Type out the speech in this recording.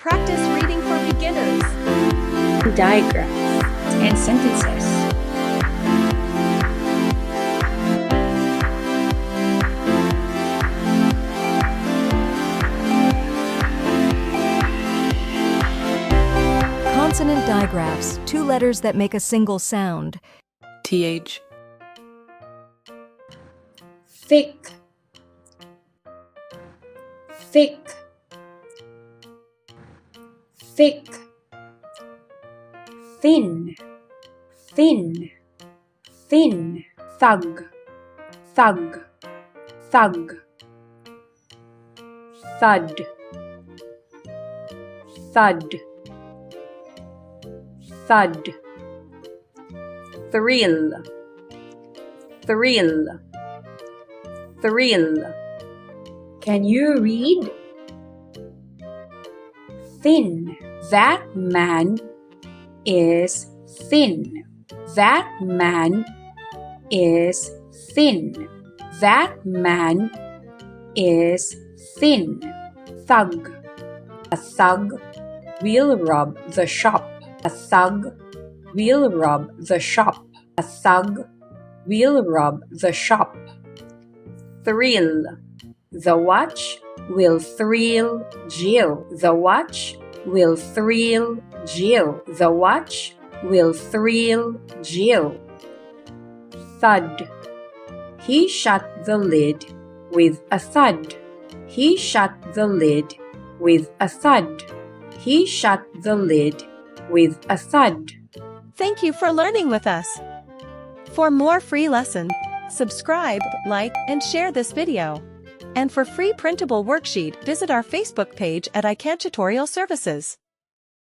Practice reading for beginners. Digraphs and sentences. Consonant digraphs, two letters that make a single sound. TH, Thick, thick, thick. Thin, thin, thin. Thug, thug, thug. Thud, thud, thud. Thrill, thrill, thrill. Can you read? Thin. That man is thin. That man is thin. That man is thin. Thug. A thug will rob the shop. A thug will rob the shop. A thug will rob the shop. Thrill. The watch will thrill Jill. The watch will thrill Jill. The watch will thrill Jill. Thud. He shut the lid with a thud. He shut the lid with a thud. He shut the lid with a thud. Thank you for learning with us. For more free lessons, subscribe, like, and share this video. And for free printable worksheet, visit our Facebook page at iCantutorial Services.